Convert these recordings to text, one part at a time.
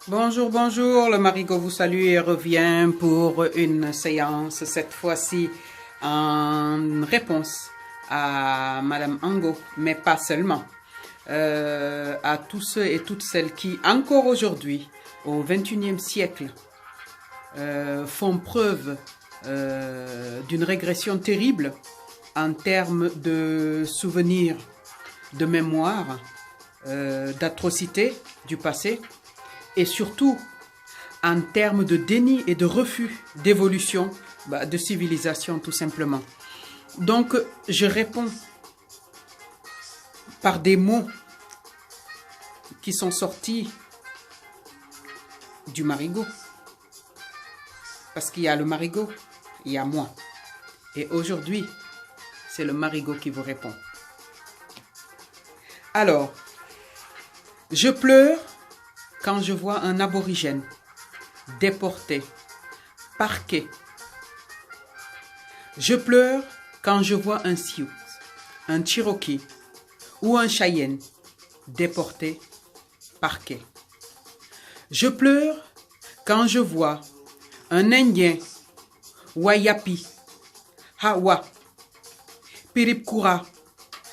Bonjour, bonjour, le Marigot vous salue et revient pour une séance, cette fois-ci en réponse à Madame Ango, mais pas seulement, à tous ceux et toutes celles qui, encore aujourd'hui, au XXIe siècle, font preuve d'une régression terrible en termes de souvenirs, de mémoire, d'atrocités du passé, et surtout en termes de déni et de refus d'évolution, de civilisation tout simplement. Donc je réponds par des mots qui sont sortis du Marigot. Parce qu'il y a le Marigot, il y a moi. Et aujourd'hui, c'est le Marigot qui vous répond. Alors, je pleure quand je vois un aborigène déporté, parqué. Je pleure quand je vois un Sioux, un Cherokee ou un Cheyenne déporté, parqué. Je pleure quand je vois un Indien, Wayapi, Hawa, Piripkura,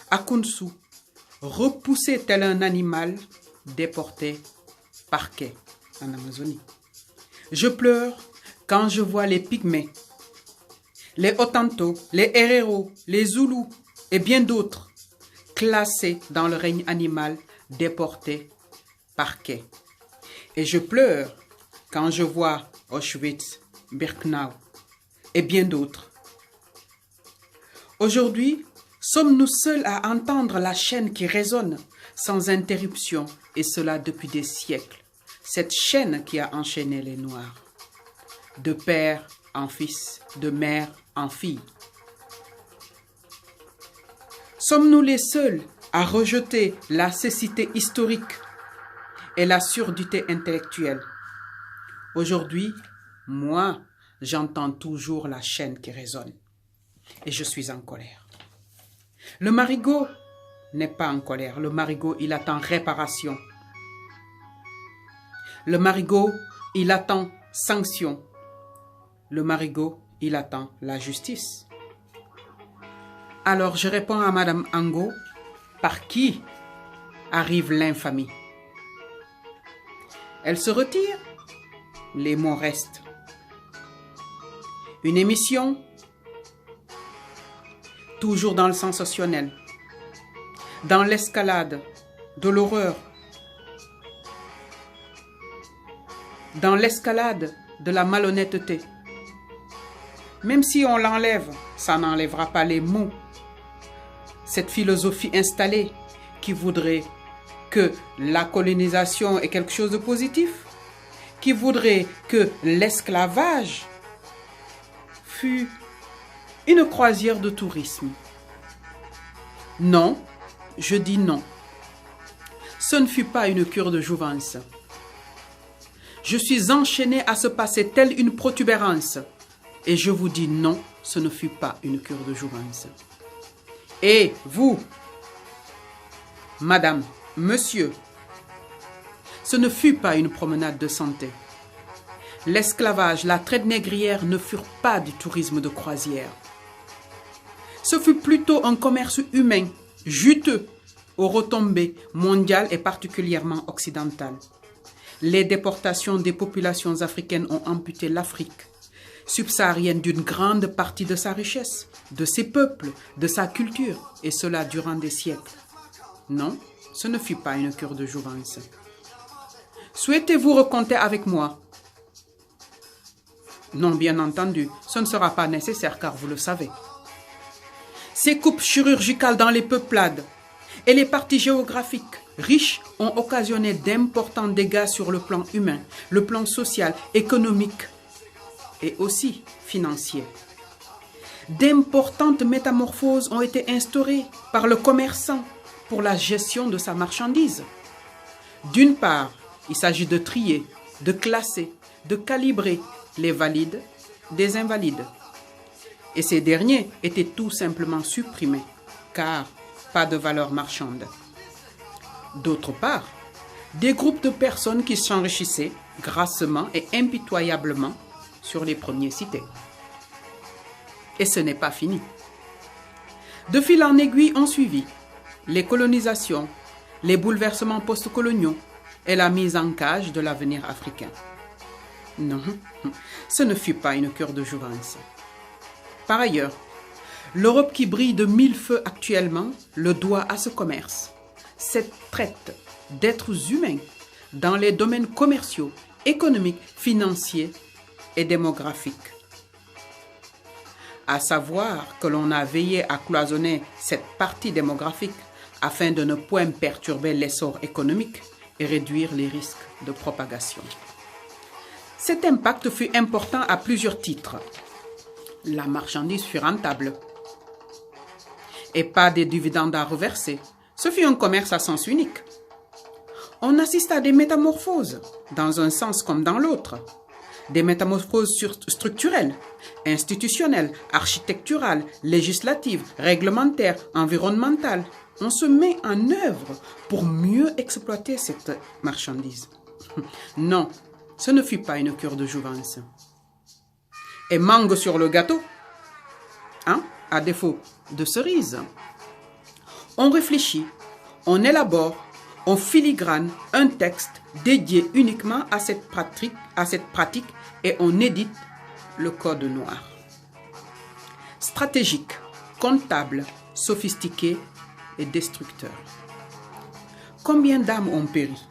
Akunsu, repoussé tel un animal, déporté, parquet en Amazonie. Je pleure quand je vois les Pygmées, les Otanto, les Herero, les Zoulous et bien d'autres classés dans le règne animal, déportés, parquet. Et je pleure quand je vois Auschwitz, Birkenau et bien d'autres. Aujourd'hui, sommes-nous seuls à entendre la chaîne qui résonne sans interruption, et cela depuis des siècles. Cette chaîne qui a enchaîné les Noirs, de père en fils, de mère en fille. Sommes-nous les seuls à rejeter la cécité historique et la surdité intellectuelle? Aujourd'hui, moi, j'entends toujours la chaîne qui résonne et je suis en colère. Le Marigot n'est pas en colère. Le Marigot, il attend réparation. Le Marigot, il attend sanction. Le Marigot, il attend la justice. Alors je réponds à Madame Ango, par qui arrive l'infamie? Elle se retire, les mots restent. Une émission, toujours dans le sensationnel, dans l'escalade de l'horreur, dans l'escalade de la malhonnêteté. Même si on l'enlève, ça n'enlèvera pas les mots. Cette philosophie installée qui voudrait que la colonisation est quelque chose de positif, qui voudrait que l'esclavage fût une croisière de tourisme. Non, je dis non. Ce ne fut pas une cure de jouvence. Je suis enchaîné à ce passé telle une protubérance. Et je vous dis non, ce ne fut pas une cure de jouvence. Et vous, madame, monsieur, ce ne fut pas une promenade de santé. L'esclavage, la traite négrière ne furent pas du tourisme de croisière. Ce fut plutôt un commerce humain, juteux, aux retombées mondiales et particulièrement occidentales. Les déportations des populations africaines ont amputé l'Afrique subsaharienne d'une grande partie de sa richesse, de ses peuples, de sa culture, et cela durant des siècles. Non, ce ne fut pas une cure de jouvence. Souhaitez-vous raconter avec moi? Non, bien entendu, ce ne sera pas nécessaire car vous le savez. Ces coupes chirurgicales dans les peuplades et les parties géographiques riches ont occasionné d'importants dégâts sur le plan humain, le plan social, économique et aussi financier. D'importantes métamorphoses ont été instaurées par le commerçant pour la gestion de sa marchandise. D'une part, il s'agit de trier, de classer, de calibrer les valides des invalides. Et ces derniers étaient tout simplement supprimés, car pas de valeur marchande. D'autre part, des groupes de personnes qui s'enrichissaient grassement et impitoyablement sur les premiers cités. Et ce n'est pas fini. De fil en aiguille ont suivi les colonisations, les bouleversements post-coloniaux et la mise en cage de l'avenir africain. Non, ce ne fut pas une cure de jouvence. Par ailleurs, l'Europe qui brille de mille feux actuellement le doit à ce commerce, cette traite d'êtres humains dans les domaines commerciaux, économiques, financiers et démographiques. À savoir que l'on a veillé à cloisonner cette partie démographique afin de ne point perturber l'essor économique et réduire les risques de propagation. Cet impact fut important à plusieurs titres. La marchandise fut rentable et pas des dividendes à reverser. Ce fut un commerce à sens unique. On assiste à des métamorphoses, dans un sens comme dans l'autre. Des métamorphoses structurelles, institutionnelles, architecturales, législatives, réglementaires, environnementales. On se met en œuvre pour mieux exploiter cette marchandise. Non, ce ne fut pas une cure de jouvence. Et mangue sur le gâteau, à défaut de cerise. On réfléchit, on élabore, on filigrane un texte dédié uniquement à cette pratique et on édite le code noir. Stratégique, comptable, sophistiqué et destructeur. Combien d'âmes ont péri?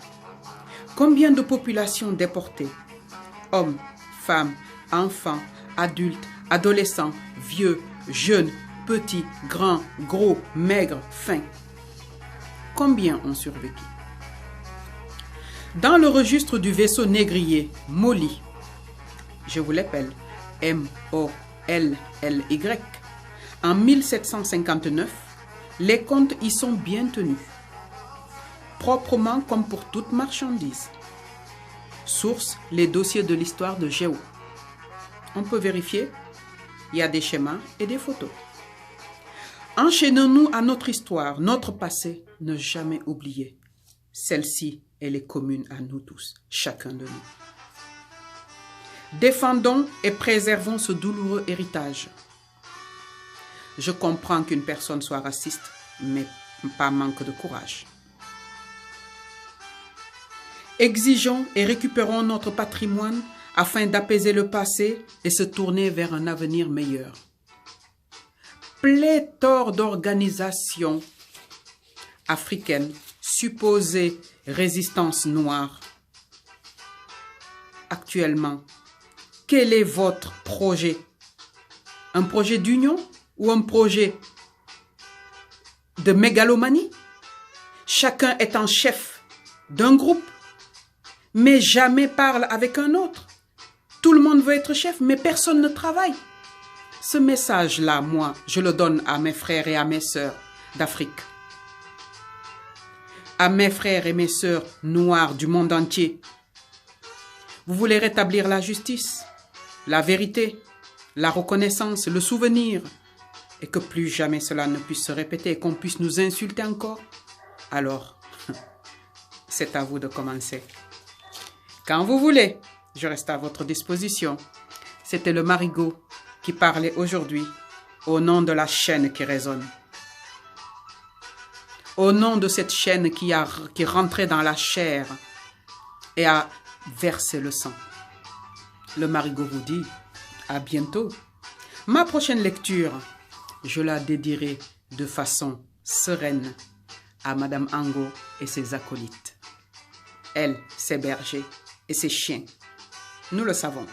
Combien de populations déportées? Hommes, femmes, enfants, adultes, adolescents, vieux, jeunes, petits, grands, gros, maigres, fins. Combien ont survécu? Dans le registre du vaisseau négrier, Molly, je vous l'appelle M-O-L-L-Y, en 1759, les comptes y sont bien tenus, proprement comme pour toute marchandise. Source, les dossiers de l'histoire de Géo. On peut vérifier, il y a des schémas et des photos. Enchaînons-nous à notre histoire, notre passé, ne jamais oublier. Celle-ci, elle est commune à nous tous, chacun de nous. Défendons et préservons ce douloureux héritage. Je comprends qu'une personne soit raciste, mais pas manque de courage. Exigeons et récupérons notre patrimoine afin d'apaiser le passé et se tourner vers un avenir meilleur. Pléthore d'organisations africaines, supposées résistance noire. Actuellement, quel est votre projet? Un projet d'union ou un projet de mégalomanie? Chacun est en chef d'un groupe, mais jamais parle avec un autre. Tout le monde veut être chef, mais personne ne travaille. Ce message-là, moi, je le donne à mes frères et à mes sœurs d'Afrique. À mes frères et mes sœurs noirs du monde entier. Vous voulez rétablir la justice, la vérité, la reconnaissance, le souvenir, et que plus jamais cela ne puisse se répéter et qu'on puisse nous insulter encore? Alors, c'est à vous de commencer. Quand vous voulez, je reste à votre disposition. C'était le Marigot qui parlait aujourd'hui au nom de la chaîne qui résonne. Au nom de cette chaîne qui rentrait dans la chair et a versé le sang. Le Marigot vous dit à bientôt. Ma prochaine lecture, je la dédierai de façon sereine à Madame Ango et ses acolytes. Elle, ses bergers et ses chiens. Nous le savons.